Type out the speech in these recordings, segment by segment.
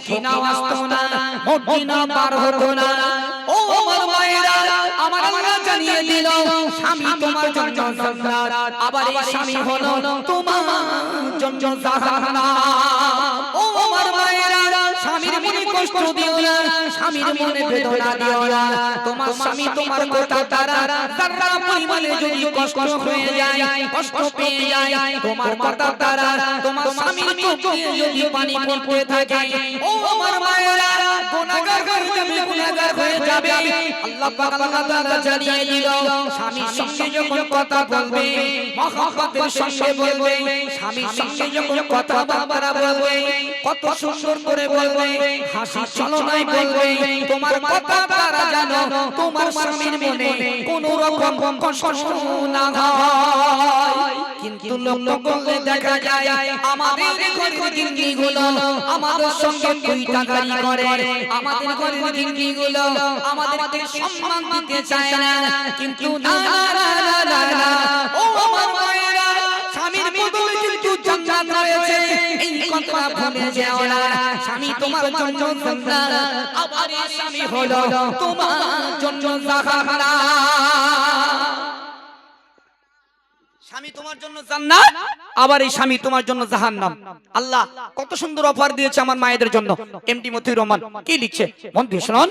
সখিনা আসতো না, মদিনা পার হতো না। ও আমার মায়েরা, আমার আল্লাহ জানিয়ে দিল স্বামী তোমার জন্য জান্নাত, আবার এই স্বামী হলো তোমার জন্য জাহান্নাম। ও আমার মায়েরা, স্বামীর মনে কষ্ট দিও না, স্বামীর মনে বেদনা দিও না। তোমার স্বামী তোমার কথা দ্বারা যারা পরিমাণে যদি কষ্ট হয়ে যায়, কষ্ট পেয়ে যায়, তোমার কথা দ্বারা তোমার স্বামীর চোখে যদি পানি পড়তে থাকে, ও আমার মায়েরা, গুনাহগার হয়ে যাবে। আল্লাহ পাক আল্লাহ তাআলা জানিয়ে দিল স্বামীর সঙ্গে যখন কথা বলবে, মহব্বতের সঙ্গে বলবে, স্বামীর সঙ্গে যখন কথা বলবে, কত সুন্দর করে বলবে, হাসি ছলনায় বলবে, তোমার কথা দ্বারা জানো তোমার স্বামীর মনে কোনো রকম কষ্ট না হয়। কিন্তু লক্ষ্য করলে দেখা যায় আমাদের ঘরের গিন্নিগুলো আমাদের সঙ্গে দুইটাকারি করে, আমাদের ঘরের গিন্নিগুলো আমাদেরকে সম্মান দিতে চায় না। কিন্তু না না না না না, ও আমার মায়েরা, স্বামীর বদলে কিন্তু জান্নাত রয়েছে, এই কথা ভুলে যেও না। স্বামী তোমার জন্য জান্নাত, আবার এই স্বামী হলো তোমার জন্য জাহান্নাম। স্বামী তোমার জন্য জান্নাত, আবার এই স্বামী তোমার জন্য জাহান্নাম। আল্লাহ কত সুন্দর অফার দিয়েছে আমার মায়েদের জন্য। এমডি মতিউর রহমান কি লিখছে মন দিয়ে শুনুন।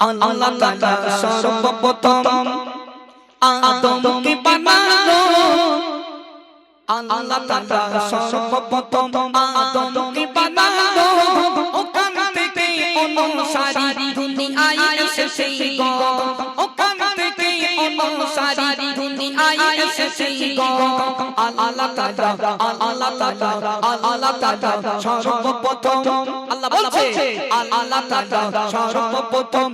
আল্লাহ তাআলা সর্বপ্রথম আদমকে বানালো, আল্লাহ তাআলা সর্বপ্রথম আদমকে বানালো, ওখান থেকে অনুসারী দুনিয়ায় এসেছে গো, ওখান থেকে অনুসারী দুনিয়ায় এসেছে গো। আল্লাহ তাআলা আল্লাহ তাআলা আল্লাহ তাআলা সর্বপ্রথম, আল্লাহ বলছে আল্লাহ তাআলা সর্বপ্রথম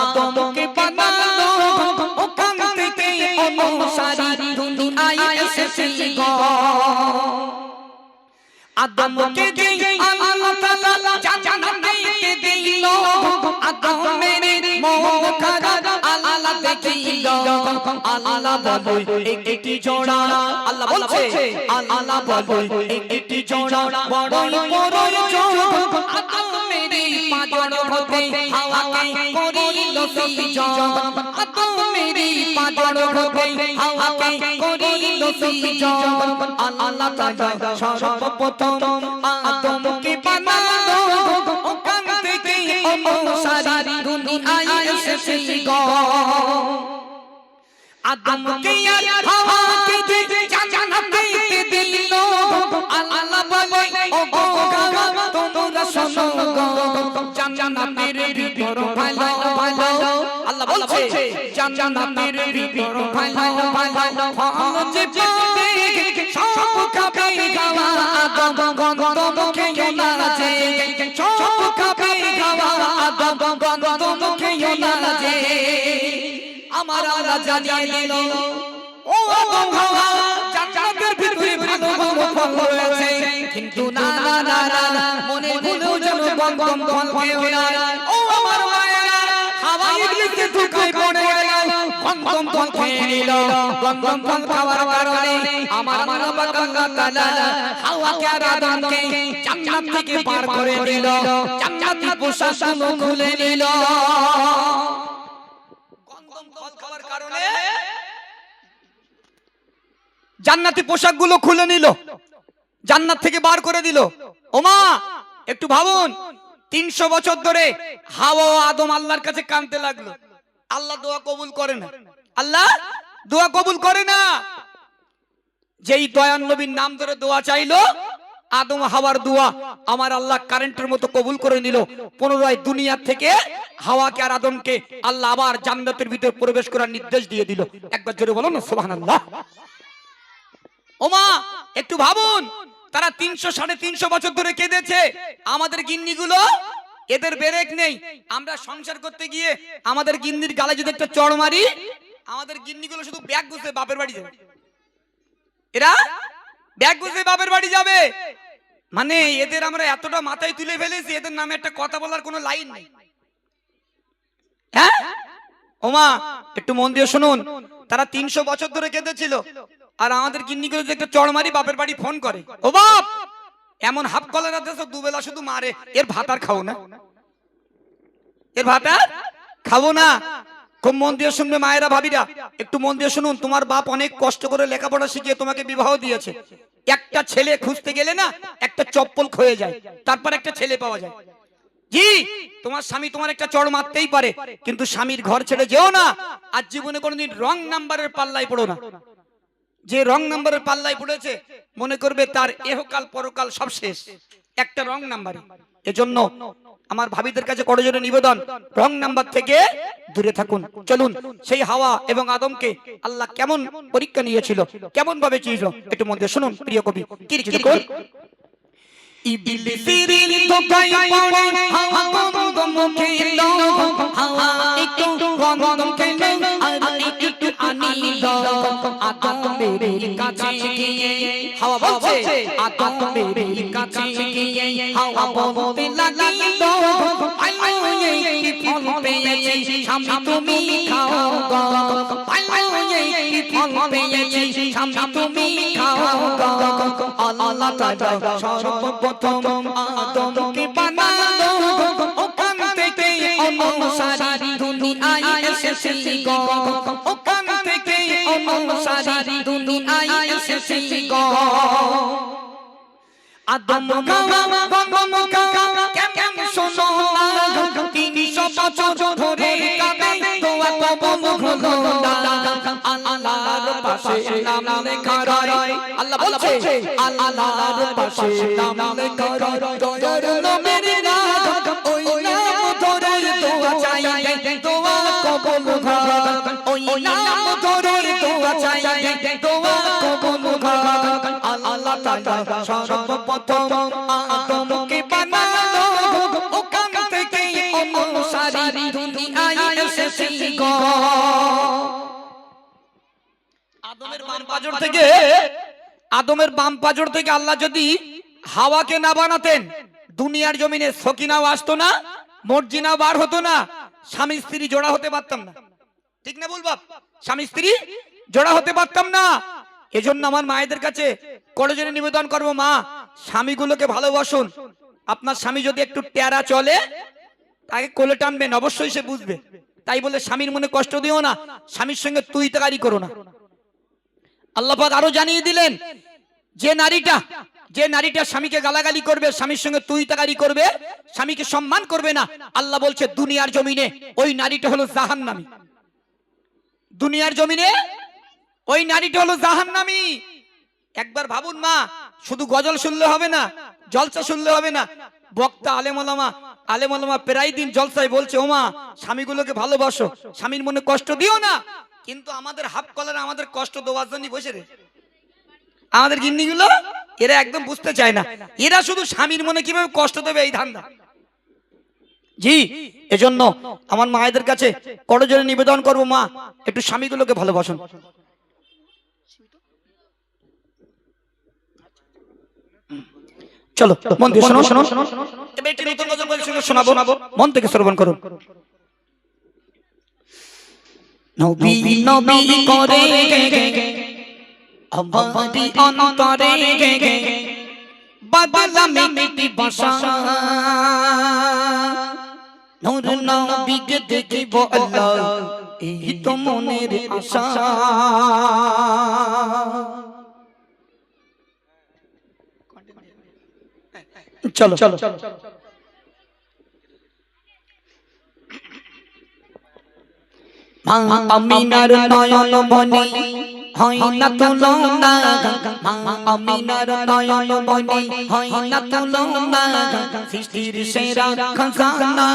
আদমকে বানালো, ওখান থেকে অনুসারী দুনিয়ায় এসেছে গো। আদমকে দিয়ে আল্লাহ তাআলা জান্নাতে দিল, আদমের মুখখানা আল্লাহ দেখিল, আল্লাহ বলে একটি জোড়া, আল্লাহ বলছে আল্লাহ বলে একটি জোড়া, বড়ই বড়ই জোড়া, আদমের পাঁজর হতে হাওয়াকে করিল সৃজন, আদমের পাঁজর হতে হাওয়াকে করিল সৃজন। আল্লাহ তাআলা সর্বপ্রথম আদমকে বানালো, ওখান থেকে অনুসারী দুনিয়ায় এসেছে গো। আদমকে আর হাওয়াকে জান্নাতে দিল, আল্লাহ বলে ও গো তোমরা শোনো গো, জান্নাতের ভিতর ভালো ভালো, আল্লাহ বলছে জান্নাতের ভিতর ভালো ভালো ফল যে পাবে সব খাবে খাওয়া, আদম গন্ধ খেও না যে, সব খাবে খাওয়া, আদম গন্ধ খেও না যে। আমার আল্লাহ জানিয়ে দিল ও আদম হাওয়া জান্নাতের ভিতরে ভালো ভালো ফল রয়েছে, কিন্তু না না না না, মনে ভুলেও যেন গন্ধম ফল খেও না। ও আমার মায়েরা, হাওয়া ইবলিসের ধোঁকায় পড়ে গেল, গন্ধম ফল খেয়ে নিল। গন্ধম ফল খাওয়ার কারণে আমার মানব আল্লাহ তাআলা হাওয়াকে আর আদমকে জান্নাত থেকে পার করে দিল, জান্নাতি পোশাকগুলো খুলে নিল। জান্নাতি পোশাকগুলো খুলে নিল, জান্নাত থেকে বার করে দিল। ওমা একটু ভাবুন, 300 বছর ধরে হাওয়া ও আদম আল্লাহর কাছে কাঁদতে লাগলো, আল্লাহ দোয়া কবুল করে না, আল্লাহ দোয়া কবুল করে না। যেই দয়ান নবীর নাম ধরে দোয়া চাইলো, আদম হাওয়ার দোয়া আমার আল্লাহ কারেন্টের মতো কবুল করে নিল। পুনরায় দুনিয়া থেকে হাওয়াকে আর আদমকে আল্লাহ আবার জান্নাতের ভিতরে প্রবেশ করার নির্দেশ দিয়ে দিল। একবার জোরে বলো না সুবহানাল্লাহ। ওমা একটু ভাবুন, তারা 300-350 বছর ধরে কেঁদেছে। আমাদের গিন্নিগুলো, এদের ব্রেক নেই। আমরা সংসার করতে গিয়ে আমাদের গিন্নির গালে যদি একটা চড় মারি, আমাদের গিন্নিগুলো শুধু ব্যাগ গুছিয়ে বাপের বাড়ি যাবে। এরা ব্যাগ গুছিয়ে বাপের বাড়ি যাবে, মানে এদের আমরা এতটা মাথায় তুলে ফেলেছি, এদের নামে একটা কথা বলার কোনো লাইন নেই। হ্যাঁ ওমা একটু মন দিয়ে শুনুন, তারা 300 বছর ধরে কেঁদেছিল, আর আমাদের গিন্নিগুলো যে একটা চড় মারি বাপের বাড়ি ফোন করে, ও বাপ এমন হাফ কলার দেশে দুবেলা শুধু মারে, এর ভাত আর খাও না, এর ভাত আর খাবো না। খুব মন দিয়ে শুনবে মায়েরা, ভাবিরা, একটু মন দিয়ে শুনুন। তোমার বাপ অনেক কষ্ট করে লেখাপড়া শিখিয়ে তোমাকে বিবাহ দিয়েছে। একটা ছেলে খুঁজতে গেলে না একটা চপ্পল ক্ষয়ে যায়, তারপর একটা ছেলে পাওয়া যায়। জি, তোমার স্বামী তোমার একটা চড় মারতেই পারে, কিন্তু স্বামীর ঘর ছেড়ে যেও না। আর জীবনে কোনোদিন রং নাম্বারের পাল্লায় পড়ো না। যে রং নাম্বারের পাল্লায় পড়েছে মনে করবে তার এহকাল পরকাল সব শেষ, একটা রং নাম্বারে। এজন্য আমার ভাবিদের কাছে করজোরে নিবেদন, রং নাম্বার থেকে দূরে থাকুন। চলুন, সেই হাওয়া এবং আদমকে আল্লাহ কেমন পরীক্ষা নিয়েছিল, কেমন ভাবে ছিল, একটু মধ্যে শুনুন। প্রিয় কবি কি লিখেছেন? ইবলিসের ধোঁকায় পড়ে হাওয়া গন্ধম খেলো, হাওয়া একটু গন্ধম খেলো আর একটু আনিল আদমের কাছে গিয়ে। হাওয়া বলছে আদমের কাছে গিয়ে হাওয়া বলতে লাগিল, আলো একটি ফল পেয়েছি স্বামী তুমি খাও গো, আলো একটি ফল পেয়েছি স্বামী তুমি খাও গো। আল্লাহ তাআলা সর্বপ্রথম আদমকে বানালো, ওখান থেকে অনুসারী দুনিয়ায় এসেছে গো, ওখান থেকে অনুসারী দুনিয়ায় এসেছে গো। আদম কেমন শোনো না, 300 বছর ধরে কাঁদে দোয়া কবুল হলো না। আল্লাহর পাশে নাম লেখা রয়, আল্লাহ বলছে আল্লাহর পাশে নাম লেখা রয়, দয়ার নামের নাম, ওই নাম ধরে দোয়া চাই, দোয়া কবুল হয়, ওই নাম ধরে দোয়া চাই, দোয়া কবুল হয়। আল্লাহ তাআলা সর্বপ্রথম আদমকে বানালো, ওখান থেকে অনুসারী দুনিয়ায় এসেছে গো। আদমের বাম পাজর থেকে আল্লাহ যদি হাওয়াকে না বানাতেন, দুনিয়ার জমিনে সকিনাও আসতো না, মর্জিনাও বার হতো না, স্বামী স্ত্রী জোড়া হতে পারতাম না। ঠিক না বলবাপ? স্বামী স্ত্রী জোড়া হতে পারতাম না। এজন্য আমার মায়েদের কাছে করজোরে নিবেদন করব, মা স্বামীগুলোকে ভালোবাসুন। আপনার স্বামী যদি একটু টেরা চলে তাকে কোলে টানবেন, অবশ্যই সে বুঝবে। তাই বলে স্বামীর মনে কষ্ট দিও না, স্বামীর সঙ্গে তুই তাকারি করো না। আল্লাহ পাক আরো জানিয়ে দিলেন, যে নারীটা স্বামীকে গালাগালি করবে, স্বামীর সঙ্গে তুই তাকারি করবে, স্বামীকে সম্মান করবে না, আল্লাহ বলছে দুনিয়ার জমিনে ওই নারীটা হলো জাহান্নামী। দুনিয়ার জমিনে ওই নারীটা হলো জাহান্নামী। একবার ভাবুন মা, শুধু গজল শুনলে হবে না, জলসা শুনলে হবে না। বক্তা আলেম ওলামা প্রায় দিন জলসায় বলছে, ও মা স্বামীগুলোকে ভালোবাসো, স্বামীর মনে কষ্ট দিও না। কিন্তু আমাদের হাফ কলার আমাদের কষ্ট দেওয়ার জন্য বসে রে, আমাদের গিন্নিগুলো এরা একদম বুঝতে চায় না, এরা শুধু স্বামীর মনে কিভাবে কষ্ট দেবে এই ধান্দা। জি, এজন্য আমার মায়েদের কাছে করজোরে নিবেদন করবো, মা একটু স্বামীগুলোকে ভালোবাসুন। চলো মন দিয়ে শোনো, এবার একটি নতুন গজল বলে শোনাবো, মন থেকে শ্রবণ করুন। নবী নবী করে আমারি অন্তরে বাদলা মিটি বসা, নূর নবীকে দেখিব আল্লাহ, এই তো মনের আশা। চলো আমিনার নয়ন মনি হয় না তুলনা, আমিনার নয়ন মনি হয় না তুলনা, সৃষ্টির সেরা খাজানা,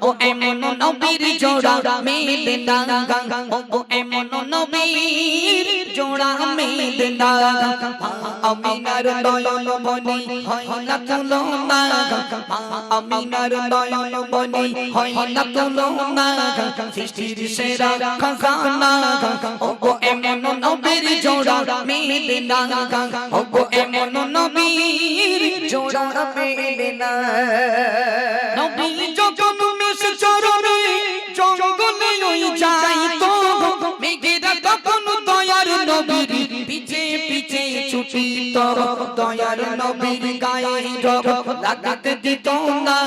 ও এমন নবীর জোড়া মেলে না, ও এমন নবীর জোড়া মেলে না। আমিনার নয়ন মনি হয় না তুলনা, আমিনার নয়ন মনি হয় না তুলনা, সৃষ্টির সেরা খাজানা, ও এমন নবীর জোড়া মেলে না, ও এমন নবীর জোড়া মেলে না। নবী যখন মিশে চরণে জঙ্গলে ওই যাই তো, মেঘেরা তখন দয়ার নবীর পিছে পিছে ছুটিত, দয়ার নবীর গায়ে রব লাগাতে দিত না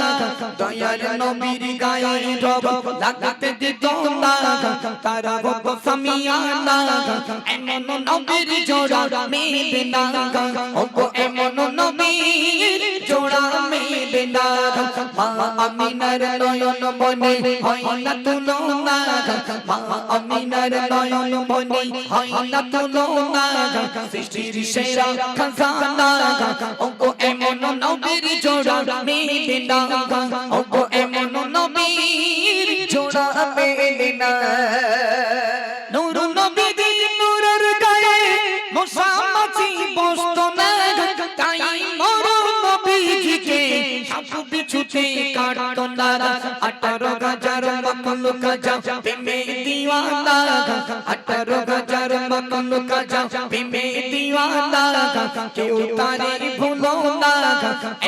দয়ার নবীর গায়ে রব লাগাতে দিত না তারা হতো সামিয়ানা এমন নবীর জোড়া মেলে না ওগো এমন নবীর জোড়া মেলে না মা আমিনার নয়ন বনে হয় না তুলনা মা আমিনার নয়ন বনে হয় না তুলনা সৃষ্টির সেরা খাজানা ওগো এমন নবীর জোড়া মেলে না ওগো এমন নবীর জোড়া মেলে না নূর নবীর নূরের গায়ে মশা মাছি বসতো না তাই নূর নবীজিকে সাপ বিছুতে কাটতো না 18,000 মখলুক যা প্রেমে দিওয়ানা 18,000 মখলুক যা প্রেমে দিওয়ানা কেউ তারে ভুলো না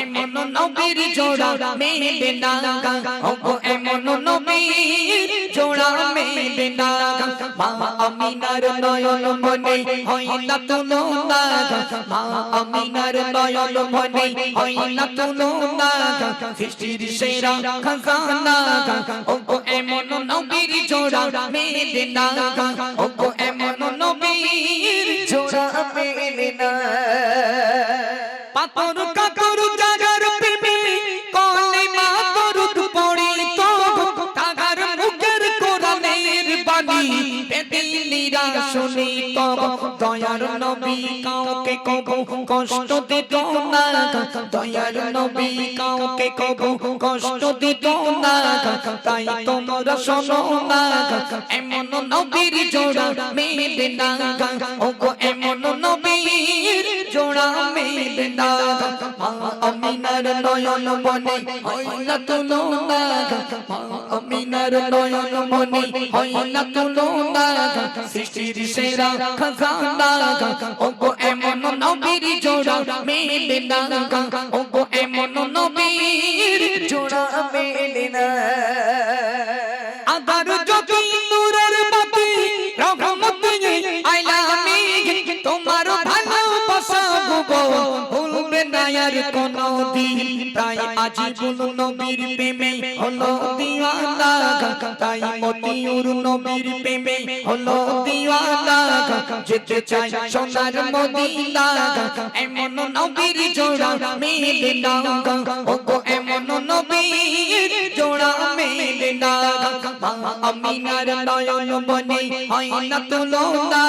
এমন নবীর জোড়া মেলে না ওগো এমন নবীর জোড়া মেলে না মা আমিনার নয়ন মনে হয় না তুলনা মা আমিনার নয়ন মনে হয় না তুলনা সৃষ্টির সেরা খাজানা ওগো এমন নবীর জোড়া মেলে না ওগো এমন নবীর জোড়া মেলে না পাথর কাকর জাগার প্রেমে কলেমা দরুদ পড়ি তো তাগার মুখের কোরআনের বাণী বেদিনীরা শুনি তো দয়ার নবী কাউকে কবু কষ্ট দিত না দয়ার নবী কাউকে কবু কষ্ট দিত না তাই তোমরা শোনো না এমন নবীর জোড়া মেলে না ওগো এমন নবীর জোড়া মেলে না মা আমিনার নয়ন বনে হয় না তুলনা মা আমিনার নয়ন বনে হয় না তুলনা সৃষ্টির সেরা খাজানা ওগো এমন নবীর জোড়া মেলে না ওগো এমন নবীর জোড়া মেলে না আদার জ্যোতি নূরের বাতি রহমত আইলামি তোমার ভালোবাসা গো ভুলবে না আর কোনদিন তাই আজিবুল নবীর প্রেমে হলো দিওয়ানা তাই মতিউর নবীর প্রেমে হলো দিওয়ানা যেতে চাই সোনার মদিনা এমন নবীর জোড়া মেলে না ওগো এমন নবীর জোড়া মেলে না মা আমিনার নয়ন বনে হয় না তুলনা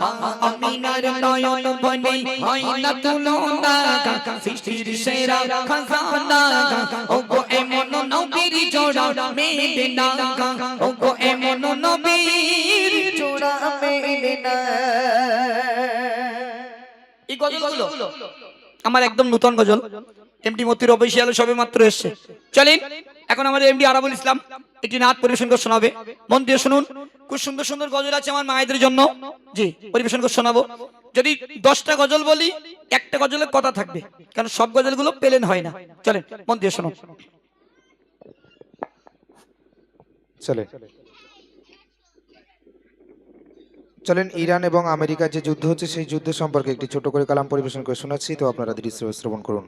মা আমিনার নয়ন বনে হয় না তুলনা সৃষ্টির সেরা খাজানা ওগো এমন নবীর জোড়া মেলে না ওগো এমন নবীর জোড়া মেলে না এই গজলগুলো আমার একদম নতুন গজল এমডি মতির অফিশিয়াল সবে মাত্র এসেছে চলেন এখন আমাদের এমডি আরাবুল ইসলাম একটি নাচ পরিবেশন করে শোনাবে মন দিয়ে শুনুন খুব সুন্দর সুন্দর গজল আছে আমার মায়েদের জন্য জি পরিবেশন করে শোনাবো যদি 10টা গজল বলি একটা গজলের কথা থাকবে কারণ সব গজলগুলো প্লেন হয় না চলেন মন দিয়ে শুনুন চলে চলেন ইরান এবং আমেরিকার যে যুদ্ধ হচ্ছে সেই যুদ্ধ সম্পর্কে একটি ছোট করে কালাম পরিবেশন করে শোনাচ্ছি তো আপনারা দৃশ্য শ্রবণ করুন